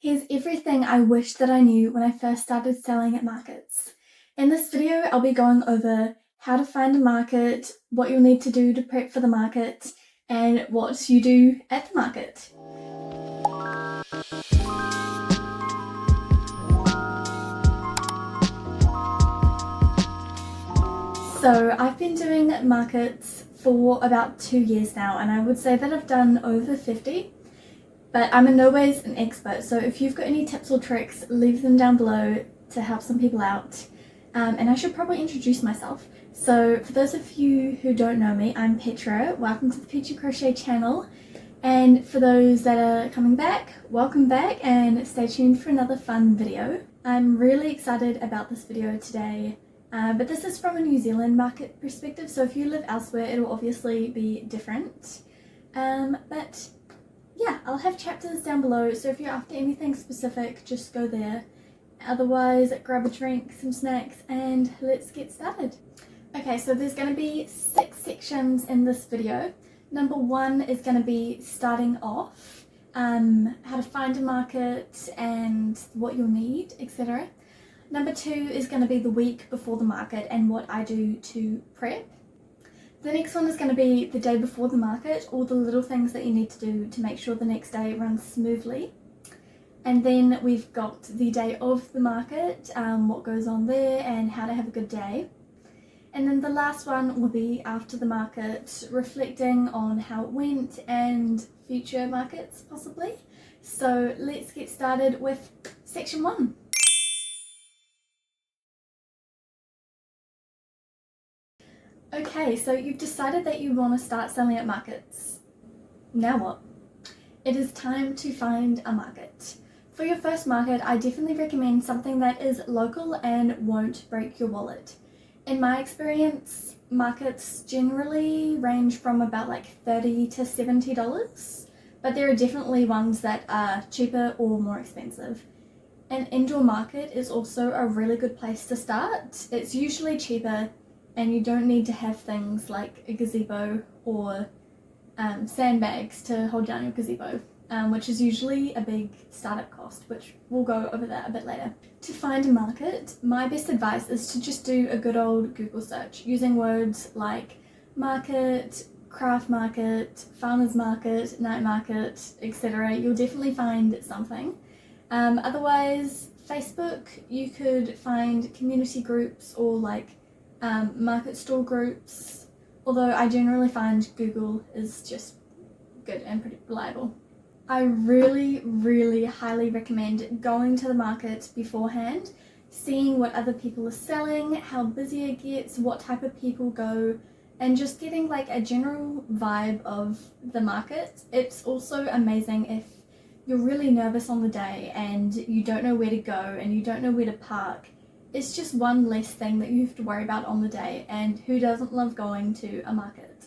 Here's everything I wish that I knew when I first started selling at markets. In this video, I'll be going over how to find a market, what you'll need to do to prep for the market, and what you do at the market. So I've been doing markets for about 2 years now, and I would say that I've done over 50. But I'm in no ways an expert, so if you've got any tips or tricks, leave them down below to help some people out. And I should probably introduce myself. So for those of you who don't know me, I'm Petra. Welcome to the Peachy Crochet channel. And for those that are coming back, welcome back and stay tuned for another fun video. I'm really excited about this video today, but this is from a New Zealand market perspective, so if you live elsewhere, it'll obviously be different. But yeah, I'll have chapters down below, so if you're after anything specific, just go there. Otherwise, grab a drink, some snacks, and let's get started. Okay, so there's going to be 6 sections in this video. Number 1 is going to be starting off, how to find a market and what you'll need, etc. Number 2 is going to be the week before the market and what I do to prep. The next one is going to be the day before the market, all the little things that you need to do to make sure the next day runs smoothly. And then we've got the day of the market, what goes on there and how to have a good day. And then the last one will be after the market, reflecting on how it went and future markets possibly. So let's get started with section 1. Okay, so you've decided that you want to start selling at markets. Now what? It is time to find a market. For your first market, I definitely recommend something that is local and won't break your wallet. In my experience, markets generally range from about like $30 to $70, but there are definitely ones that are cheaper or more expensive. An indoor market is also a really good place to start. It's usually cheaper, and you don't need to have things like a gazebo or sandbags to hold down your gazebo, which is usually a big startup cost, which we'll go over that a bit later. To find a market, my best advice is to just do a good old Google search using words like market, craft market, farmers market, night market, etc. You'll definitely find something. Otherwise, Facebook, you could find community groups or like market stall groups, although I generally find Google is just good and pretty reliable. I really highly recommend going to the market beforehand, seeing what other people are selling, how busy it gets, what type of people go, and just getting like a general vibe of the market. It's also amazing if you're really nervous on the day and you don't know where to go and you don't know where to park. It's just one less thing that you have to worry about on the day, and who doesn't love going to a market?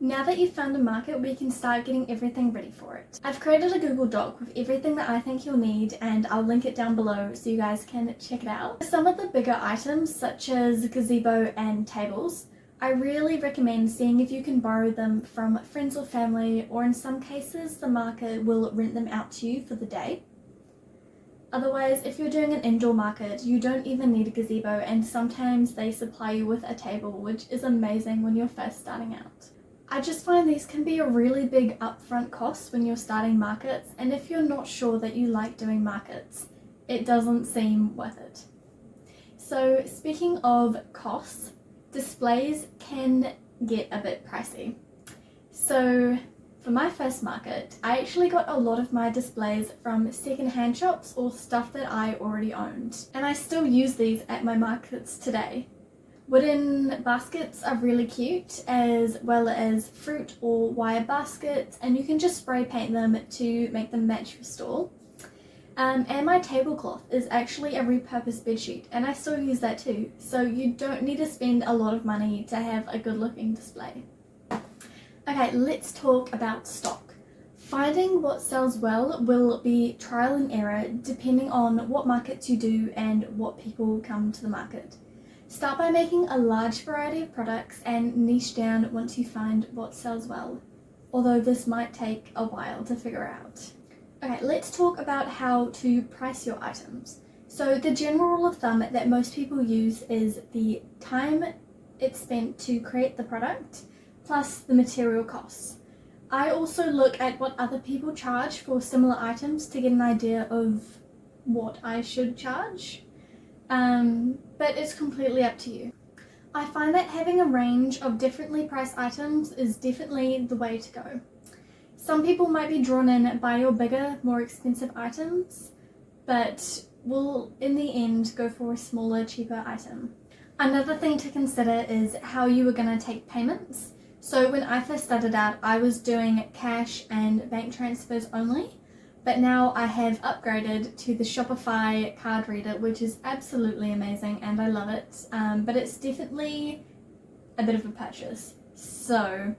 Now that you've found a market, we can start getting everything ready for it. I've created a Google Doc with everything that I think you'll need, and I'll link it down below so you guys can check it out. Some of the bigger items, such as gazebo and tables, I really recommend seeing if you can borrow them from friends or family, or in some cases the market will rent them out to you for the day. Otherwise, if you're doing an indoor market, you don't even need a gazebo, and sometimes they supply you with a table, which is amazing when you're first starting out. I just find these can be a really big upfront cost when you're starting markets, and if you're not sure that you like doing markets, it doesn't seem worth it. So speaking of costs, displays can get a bit pricey. So for my first market, I actually got a lot of my displays from second-hand shops or stuff that I already owned, and I still use these at my markets today. Wooden baskets are really cute, as well as fruit or wire baskets, and you can just spray paint them to make them match your stall. And my tablecloth is actually a repurposed bedsheet, and I still use that too, so you don't need to spend a lot of money to have a good looking display. Okay, let's talk about stock. Finding what sells well will be trial and error depending on what markets you do and what people come to the market. Start by making a large variety of products and niche down once you find what sells well, although this might take a while to figure out. Okay, let's talk about how to price your items. So the general rule of thumb that most people use is the time it's spent to create the product plus the material costs. I also look at what other people charge for similar items to get an idea of what I should charge, but it's completely up to you. I find that having a range of differently priced items is definitely the way to go. Some people might be drawn in by your bigger, more expensive items, but will in the end go for a smaller, cheaper item. Another thing to consider is how you are going to take payments. So when I first started out, I was doing cash and bank transfers only, but now I have upgraded to the Shopify card reader, which is absolutely amazing and I love it, but it's definitely a bit of a purchase. So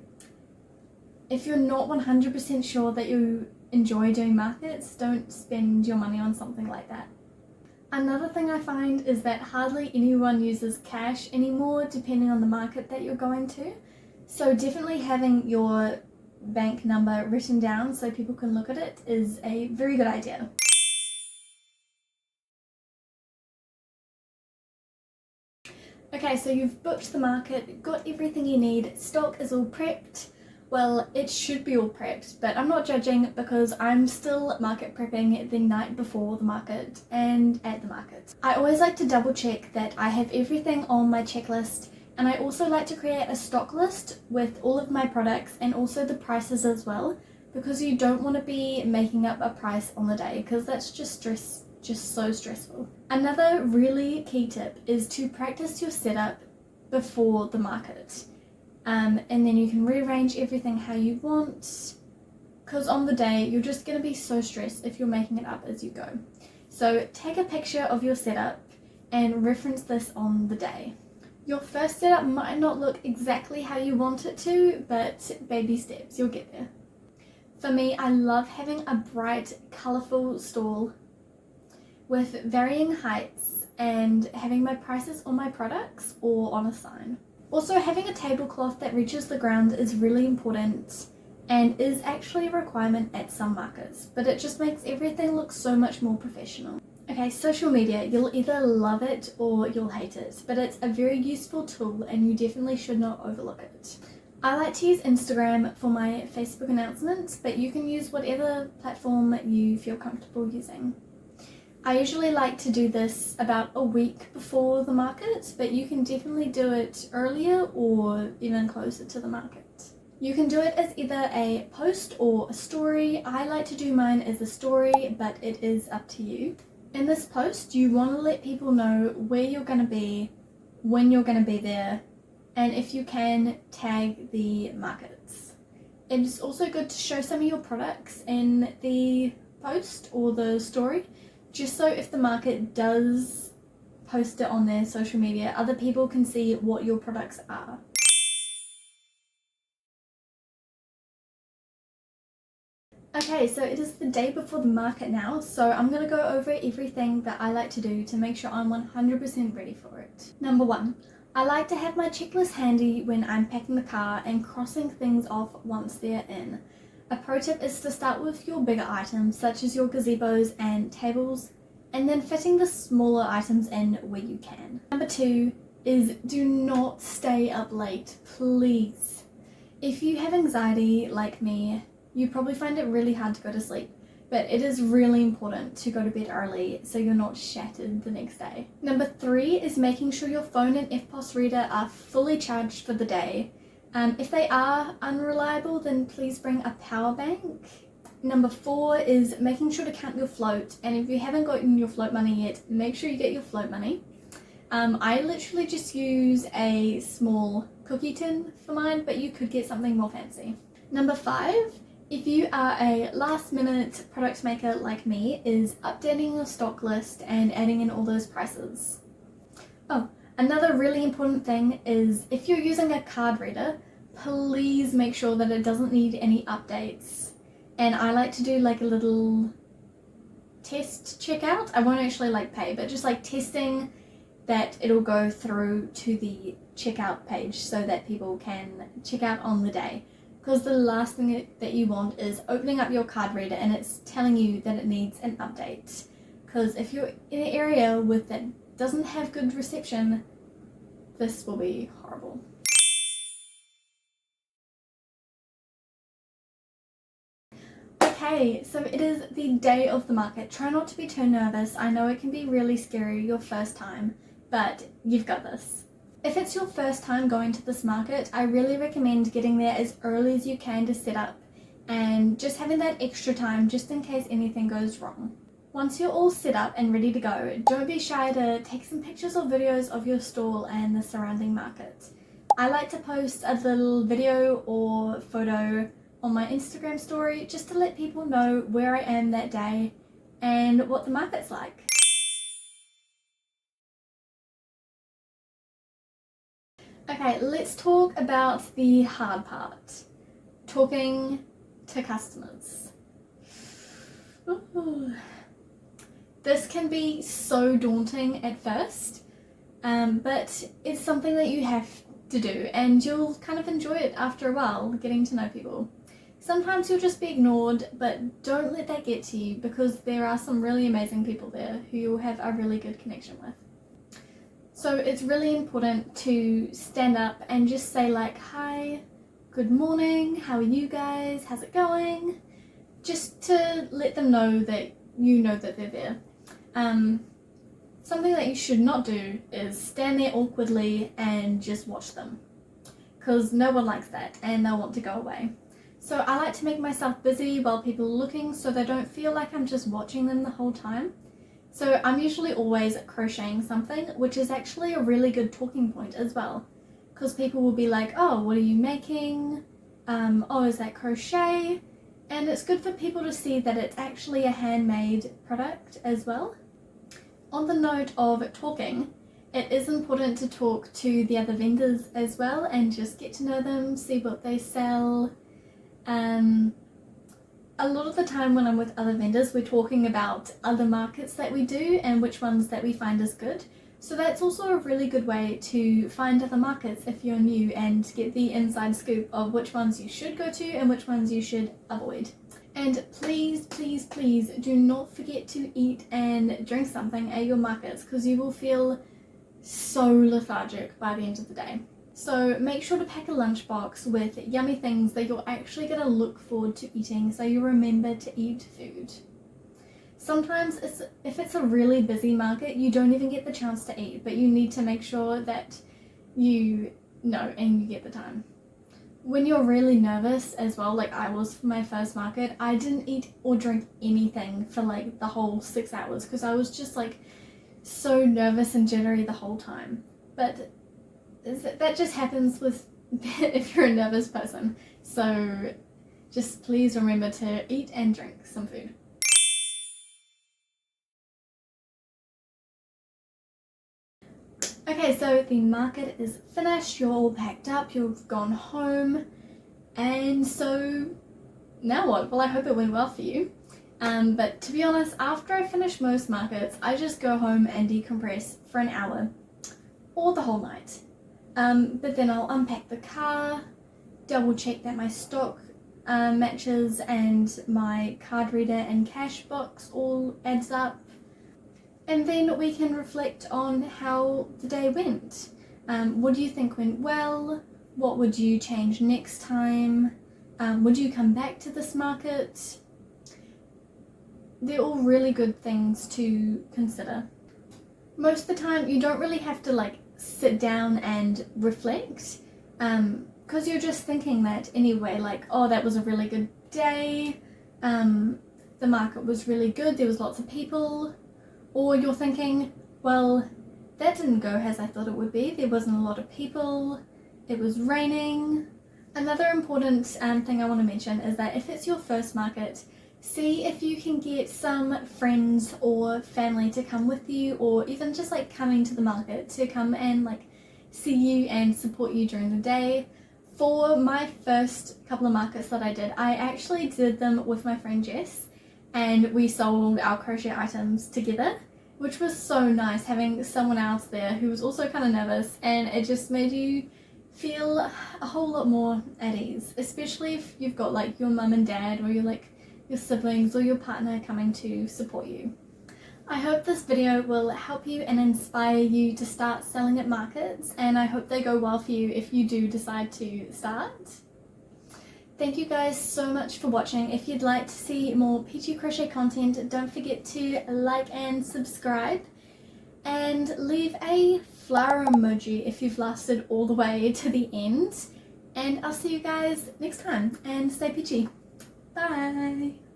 if you're not 100% sure that you enjoy doing markets, don't spend your money on something like that. Another thing I find is that hardly anyone uses cash anymore depending on the market that you're going to. So definitely having your bank number written down so people can look at it is a very good idea. Okay, so you've booked the market, got everything you need, stock is all prepped. Well, it should be all prepped, but I'm not judging because I'm still market prepping the night before the market and at the market. I always like to double check that I have everything on my checklist, and I also like to create a stock list with all of my products and also the prices as well, because you don't want to be making up a price on the day because that's just so stressful. Another really key tip is to practice your setup before the market. And then you can rearrange everything how you want, because on the day you're just going to be so stressed if you're making it up as you go. So take a picture of your setup and reference this on the day. Your first setup might not look exactly how you want it to, but baby steps, you'll get there. For me, I love having a bright, colourful stall with varying heights and having my prices on my products or on a sign. Also, having a tablecloth that reaches the ground is really important and is actually a requirement at some markets, but it just makes everything look so much more professional. Okay, social media, you'll either love it or you'll hate it, but it's a very useful tool and you definitely should not overlook it. I like to use Instagram for my Facebook announcements, but you can use whatever platform you feel comfortable using. I usually like to do this about a week before the market, but you can definitely do it earlier or even closer to the market. You can do it as either a post or a story. I like to do mine as a story, but it is up to you. In this post, you want to let people know where you're going to be, when you're going to be there, and if you can, tag the markets. It's also good to show some of your products in the post or the story, just so if the market does post it on their social media, other people can see what your products are. Okay, so it is the day before the market now, so I'm going to go over everything that I like to do to make sure I'm 100% ready for it. Number 1, I like to have my checklist handy when I'm packing the car and crossing things off once they're in. A pro tip is to start with your bigger items such as your gazebos and tables, and then fitting the smaller items in where you can. Number 2 is do not stay up late, please. If you have anxiety like me, you probably find it really hard to go to sleep, but it is really important to go to bed early so you're not shattered the next day. Number 3 is making sure your phone and FPOS reader are fully charged for the day. If they are unreliable, then please bring a power bank. Number 4 is making sure to count your float, and if you haven't gotten your float money yet, make sure you get your float money. I literally just use a small cookie tin for mine, but you could get something more fancy. Number 5, if you are a last minute product maker like me, is updating your stock list and adding in all those prices. Oh, another really important thing is if you're using a card reader, please make sure that it doesn't need any updates. And I like to do like a little test checkout. I won't actually like pay, but just like testing that it'll go through to the checkout page so that people can check out on the day. because the last thing that you want is opening up your card reader and it's telling you that it needs an update. Because if you're in an area that doesn't have good reception, this will be horrible. Okay, so it is the day of the market. Try not to be too nervous. I know it can be really scary your first time, but you've got this. If it's your first time going to this market, I really recommend getting there as early as you can to set up and just having that extra time just in case anything goes wrong. Once you're all set up and ready to go, don't be shy to take some pictures or videos of your stall and the surrounding market. I like to post a little video or photo on my Instagram story just to let people know where I am that day and what the market's like. Okay, let's talk about the hard part. Talking to customers. Ooh. This can be so daunting at first, but it's something that you have to do and you'll kind of enjoy it after a while, getting to know people. Sometimes you'll just be ignored, but don't let that get to you because there are some really amazing people there who you'll have a really good connection with. So it's really important to stand up and just say like, hi, good morning, how are you guys, how's it going? Just to let them know that you know that they're there. Something that you should not do is stand there awkwardly and just watch them, because no one likes that and they'll want to go away. So I like to make myself busy while people are looking so they don't feel like I'm just watching them the whole time. So I'm usually always crocheting something, which is actually a really good talking point as well, because people will be like, oh, what are you making? Oh, is that crochet? And it's good for people to see that it's actually a handmade product as well. On the note of talking, it is important to talk to the other vendors as well and just get to know them, see what they sell. A lot of the time when I'm with other vendors, we're talking about other markets that we do and which ones that we find is good. So that's also a really good way to find other markets if you're new and get the inside scoop of which ones you should go to and which ones you should avoid. And please, please, please do not forget to eat and drink something at your markets, because you will feel so lethargic by the end of the day. So make sure to pack a lunchbox with yummy things that you're actually going to look forward to eating, so you remember to eat food. Sometimes if it's a really busy market, you don't even get the chance to eat, but you need to make sure that you know and you get the time. When you're really nervous as well, like I was for my first market, I didn't eat or drink anything for like the whole 6 hours because I was just like so nervous and jittery the whole time. But that just happens with if you're a nervous person. So just please remember to eat and drink some food. Okay, so the market is finished, you're all packed up, you've gone home, and so now what? Well, I hope it went well for you. But to be honest, after I finish most markets, I just go home and decompress for an hour or the whole night. But then I'll unpack the car, double check that my stock matches and my card reader and cash box all adds up. And then we can reflect on how the day went. What do you think went well? What would you change next time? Would you come back to this market? They're all really good things to consider. Most of the time you don't really have to like sit down and reflect, because you're just thinking that anyway, like, oh, that was a really good day, the market was really good, there was lots of people. Or you're thinking, well, that didn't go as I thought it would be. There wasn't a lot of people. It was raining. Another important thing I want to mention is that if it's your first market, see if you can get some friends or family to come with you, or even just like coming to the market to come and like see you and support you during the day. For my first couple of markets that I did, I actually did them with my friend Jess, and we sold our crochet items together, which was so nice having someone else there who was also kind of nervous, and it just made you feel a whole lot more at ease, especially if you've got like your mum and dad or your siblings or your partner coming to support you. I hope this video will help you and inspire you to start selling at markets, and I hope they go well for you if you do decide to start. Thank you guys so much for watching. If you'd like to see more Peachy Crochet content, don't forget to like and subscribe, and leave a flower emoji if you've lasted all the way to the end. And I'll see you guys next time, and stay peachy. Bye!